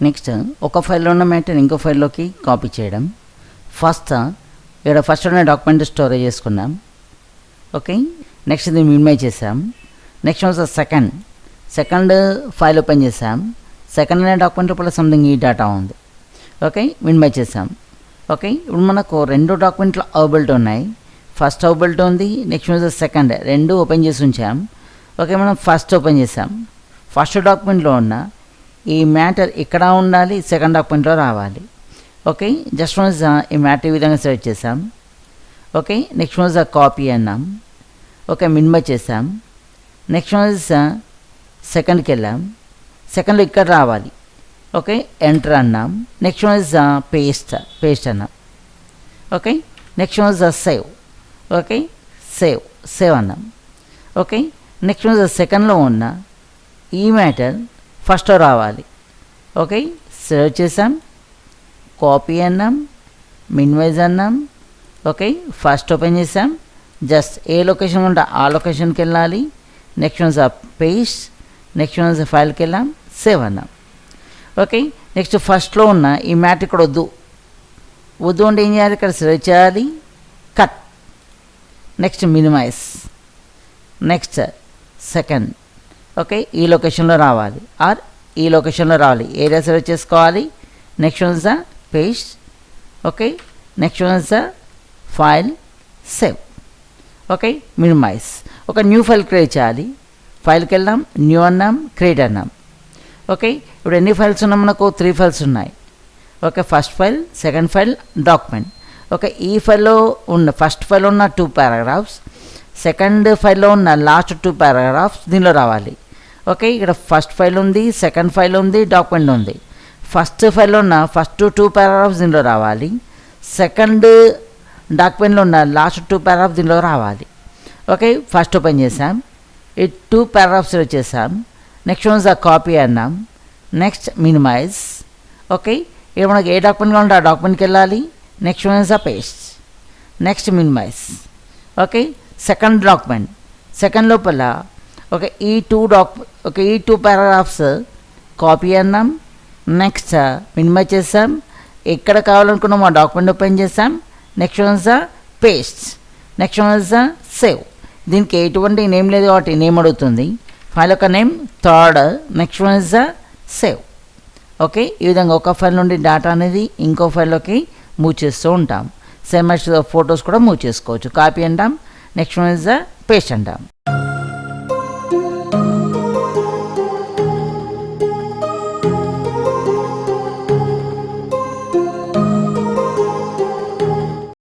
Next ఒక ఫైల్లో ఉన్న మ్యాటర్ ఇంకో ఫైల్లోకి కాపీ చేయడం. ఫస్ట్ ఉన్న డాక్యుమెంట్ స్టోరేజ్ చేసుకున్నాం. ఓకే, నెక్స్ట్ ఇది మినిమైజ్ చేసాం. నెక్స్ట్ సెకండ్ ఫైల్ ఓపెన్ చేసాం. సెకండ్ అనే డాక్యుమెంట్ లోపల సంథింగ్ ఈ డేటా ఉంది. ఓకే, మినిమైజ్ చేసాం. ఓకే, ఇప్పుడు మనకు రెండు డాక్యుమెంట్లు అవైలబిలిటీ ఉన్నాయి. ఫస్ట్ అవైలబిలిటీ ఉంది, నెక్స్ట్ సెకండ్, రెండు ఓపెన్ చేసి ఉంచాం. ఓకే, మనం ఫస్ట్ ఓపెన్ చేసాం. ఫస్ట్ డాక్యుమెంట్లో ఉన్న ఈ మ్యాటర్ ఇక్కడ ఉండాలి, సెకండ్ డాక్యుమెంట్లో రావాలి. ఓకే, జస్ట్ ఈ మ్యాటర్ ఈ విధంగా సెలెక్ట్ చేసాం. ఓకే, నెక్స్ట్ కాపీ అన్నాం. ఓకే, మినిమైజ్ చేసాం. నెక్స్ట్ సెకండ్కి వెళ్ళాం. సెకండ్లో ఇక్కడ రావాలి. ఓకే, ఎంటర్ అన్నాం. నెక్స్ట్ పేస్ట్ అన్నాం. Okay, next save. Okay, save అన్నాం. ఓకే, నెక్స్ట్ సెకండ్లో ఉన్న ఈ మ్యాటర్ ఫస్ట్లో రావాలి. ఓకే, సేవ్ చేసాం. కాపీ అన్నాం, మినిమైజ్ అన్నాం. ఓకే, ఫస్ట్ ఓపెన్ చేసాం. జస్ట్ ఏ లొకేషన్ ఉంటే ఆ లొకేషన్కి వెళ్ళాలి. Next paste. నెక్స్ట్ ఫైల్కి వెళ్ళాం, సేవ్ అన్నాం. ఓకే, నెక్స్ట్ ఫస్ట్లో ఉన్న ఈ మ్యాటర్ ఇక్కడ వద్దు అంటే ఏం చేయాలి, ఇక్కడ సెలెక్ట్ చేయాలి, cut. Next minimize. Next second. Okay, ఈ లొకేషన్లో రావాలి ఆర్ ఈ లొకేషన్లో రావాలి. ఏరియా సెలెక్ట్ చేసుకోవాలి. Next paste. Okay, next file, save. Okay, minimize. ఒక న్యూ ఫైల్ క్రియేట్ చేయాలి. ఫైల్కి వెళ్దాం, న్యూ అన్నాం, క్రియేట్ అన్నాం. ఓకే, ఇప్పుడు ఎన్ని ఫైల్స్ ఉన్నాయి, మనకు 3 ఫైల్స్ ఉన్నాయి. Okay, first file, second file, document. Okay, ఈ ఫైల్లో ఉన్న ఫస్ట్ ఫైల్లో ఉన్న 2 పారాగ్రాఫ్స్, సెకండ్ ఫైల్లో ఉన్న లాస్ట్ 2 పారాగ్రాఫ్స్ దీనిలో రావాలి. ఓకే, ఇక్కడ ఫస్ట్ ఫైల్ ఉంది, సెకండ్ ఫైల్ ఉంది, డాక్యుమెంట్ ఉంది. ఫస్ట్ ఫైల్లో ఉన్న ఫస్ట్ 2 పారాగ్రాఫ్స్ దీనిలో రావాలి. సెకండ్ డాక్యుమెంట్లో ఉన్న లాస్ట్ 2 పారాగ్రాఫ్స్ దీనిలో రావాలి. ఓకే, ఫస్ట్ ఓపెన్ చేసాం. ఈ 2 పారాగ్రాఫ్స్ వచ్చేసాం. నెక్స్ట్ కాపీ అన్నాం. Next minimize. ఓకే, ఇక్కడ మనకి ఏ డాక్యుమెంట్ కావాలంటే ఆ డాక్యుమెంట్కి వెళ్ళాలి. Next paste. Next minimize. Okay, second document, second లోపల ఓకే ఈ 2 పారాగ్రాఫ్స్ కాపీ అన్నాం. నెక్స్ట్ మినిమైజ్ చేసాం. ఎక్కడ కావాలనుకున్నాం ఆ డాక్యుమెంట్ ఓపెన్ చేసాం. Next paste. Next save. దీనికి ఎటువంటి నేమ్ లేదు కాబట్టి నేమ్ అడుగుతుంది. ఫైల్ యొక్క name third. Next save. Okay, ఈ విధంగా ఒక ఫైల్ నుండి డేటా అనేది ఇంకో ఫైల్లోకి మూవ్ చేస్తూ ఉంటాం. సేమ్ ఫొటోస్ కూడా మూవ్ చేసుకోవచ్చు. కాపీ అంటాం, నెక్స్ట్ పేస్ట్ అంటాం.